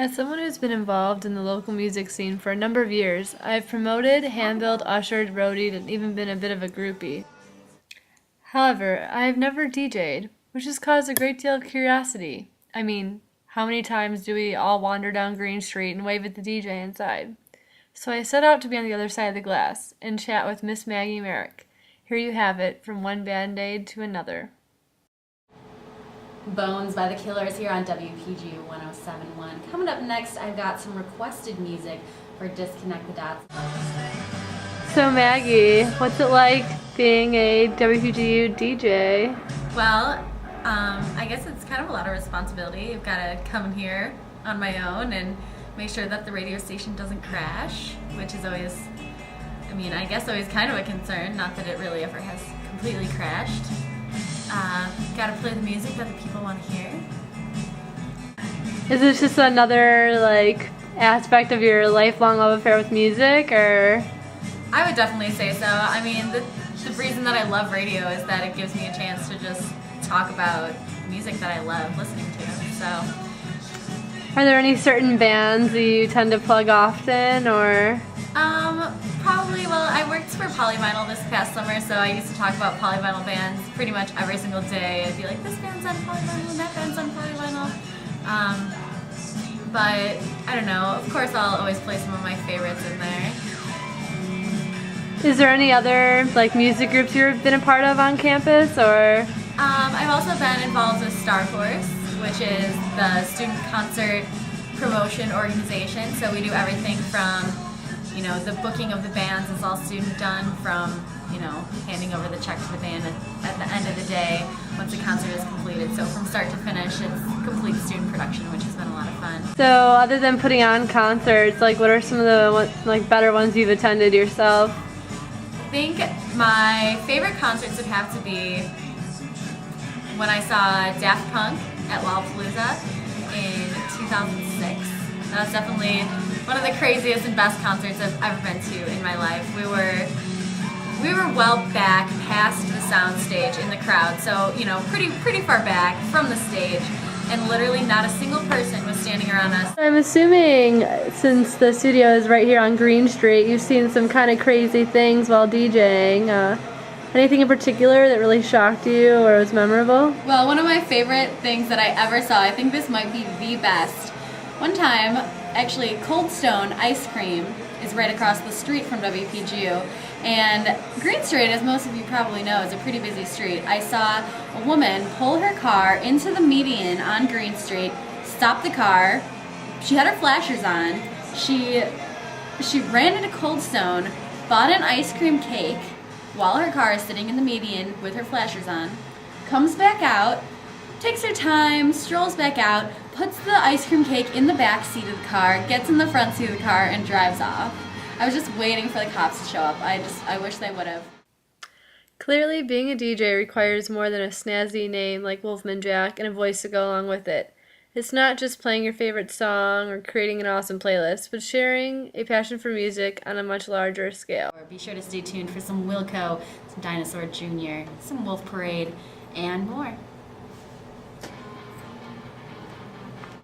As someone who's been involved in the local music scene for a number of years, I've promoted, handbilled, ushered, roadied, and even been a bit of a groupie. However, I have never DJ'd, which has caused a great deal of curiosity. I mean, how many times do we all wander down Green Street and wave at the DJ inside? So I set out to be on the other side of the glass and chat with Miss Maggie Merrick. Here you have it, from one Band-Aid to another. Bones by the Killers here on WPG 1071. Coming up next, I've got some requested music for Disconnect the Dots. So Maggie, what's it like being a WPGU DJ? Well, I guess it's kind of a lot of responsibility. You've got to come here on my own and make sure that the radio station doesn't crash, which is always, I guess always kind of a concern, not that it really ever has completely crashed. Gotta play the music that the people want to hear. Is this just another aspect of your lifelong love affair with music, or? I would definitely say so. The reason that I love radio is that it gives me a chance to just talk about music that I love listening to. So, are there any certain bands that you tend to plug often, or? Probably, well, I worked for Polyvinyl this past summer, so I used to talk about Polyvinyl bands pretty much every single day. I'd be like, this band's on Polyvinyl and that band's on Polyvinyl. But, I don't know, of course I'll always play some of my favorites in there. Is there any other, music groups you've been a part of on campus, or? I've also been involved with Star Force, which is the student concert promotion organization, so we do everything from the booking of the bands is all student done, from, handing over the check to the band at the end of the day once the concert is completed. So from start to finish, it's complete student production, which has been a lot of fun. So other than putting on concerts, what are some of the better ones you've attended yourself? I think my favorite concerts would have to be when I saw Daft Punk at Lollapalooza in 2006. That was definitely one of the craziest and best concerts I've ever been to in my life. We were well back past the sound stage in the crowd, so pretty far back from the stage, and literally not a single person was standing around us. I'm assuming, since the studio is right here on Green Street, you've seen some kind of crazy things while DJing. Anything in particular that really shocked you or was memorable? Well, one of my favorite things that I ever saw, I think this might be the best. One time, actually, Cold Stone Ice Cream is right across the street from WPGU, and Green Street, as most of you probably know, is a pretty busy street. I saw a woman pull her car into the median on Green Street, stop the car, she had her flashers on, she ran into Cold Stone, bought an ice cream cake while her car is sitting in the median with her flashers on, comes back out, takes her time, strolls back out, puts the ice cream cake in the back seat of the car, gets in the front seat of the car, and drives off. I was just waiting for the cops to show up. I wish they would have. Clearly, being a DJ requires more than a snazzy name like Wolfman Jack and a voice to go along with it. It's not just playing your favorite song or creating an awesome playlist, but sharing a passion for music on a much larger scale. Be sure to stay tuned for some Wilco, some Dinosaur Jr., some Wolf Parade, and more.